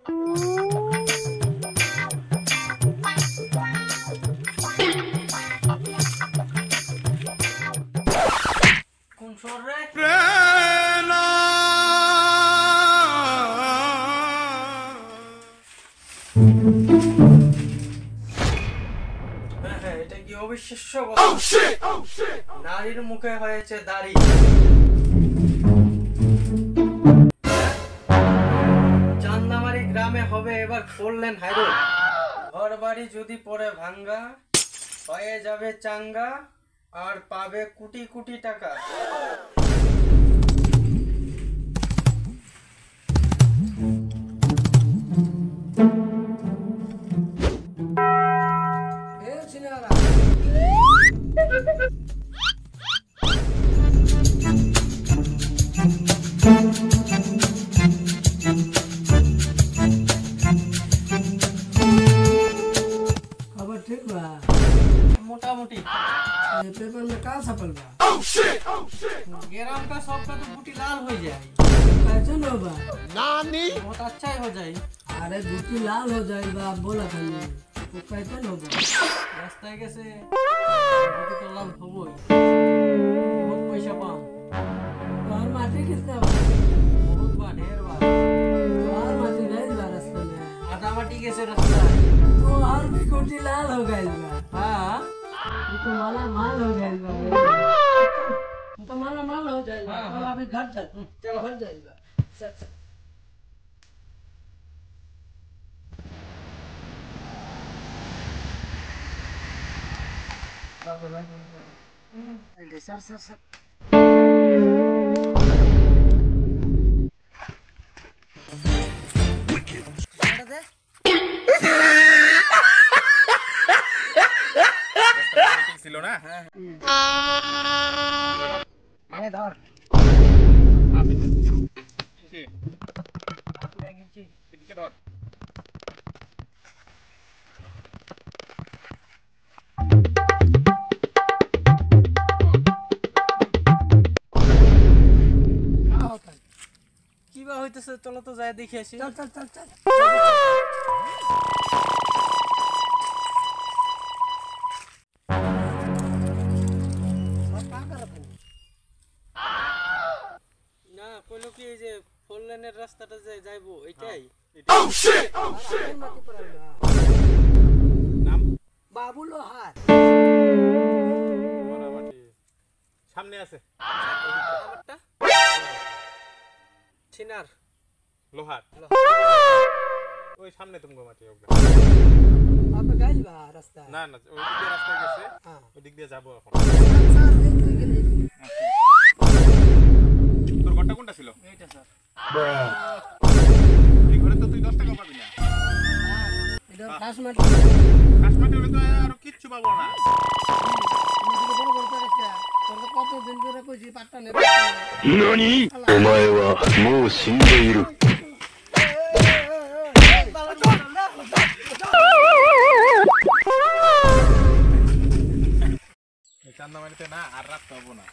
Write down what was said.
কোন শহর রে? এটা কি অবিশ্বাস্য কথা! নারীর মুখে হয়েছে দাড়ি। চান্দামারি গ্রামে হবে এবার 4 লেন হাইরোড। ঘর বাড়ি যদি পড়ে ভাঙ্গা, হয়ে যাবে চাঙ্গা, আর পাবে কোটি কোটি টাকা। खबर ठीक बा? मोटामोटी पेपर में का छपल बा? ग्राम का सबका तो बूटी लाल हो जाए। कैसे न बा? बहुत अच्छा ही हो जाए। अरे गुटी लाल हो जाए बा, बोला था ये तो कैसे न बा? रास्ता कैसे बूटी तो लाल हो बहुत पैसा पाऊँ। और माटी कितना बा? बहुत बा, ढेर बा। और माटी नहीं बा रास्ते में? आधा माटी कैसे रास्ता है? तो और भी गुटी लाल हो गई बा। हाँ ये तो माला माल हो गई बा। तो माला माल हो जाएगा। अब अभी घर चल, चलो घर जाएगा। सर सर सर सर ছিল না মানে ধর এদিকে ধর কি বা হইতেছে, চলো তো যাই দেখে আসি। चल चल चल चल না কইলো কি এই যে 4 লেনের রাস্তাটা যে যাইবো এটাই। নাম बाबू लोहार মোটামুটি সামনে আছে আমারটা ছিনার লোহার ওই সামনে তুমি মাটি ওগুলো आप गइल बा रास्ता না না ওই দিক দিয়ে রাস্তা গেছে हां ওই দিক দিয়ে যাবো এখন सर देख गइल তোর ঘরটা কোনটা ছিল এইটা স্যার। এই ঘরে তো তুই 10 টাকা পাবি না इधर खास मत কাশমাটি হলে তো আর কিচ্ছু পাবো না मुझे बड़ बड़ का তোর তো কত দিন ধরে কইছি পাট্টা নে何お前はもう死んでいる。এই চান্দামারিতে না আর রাখতে হবো না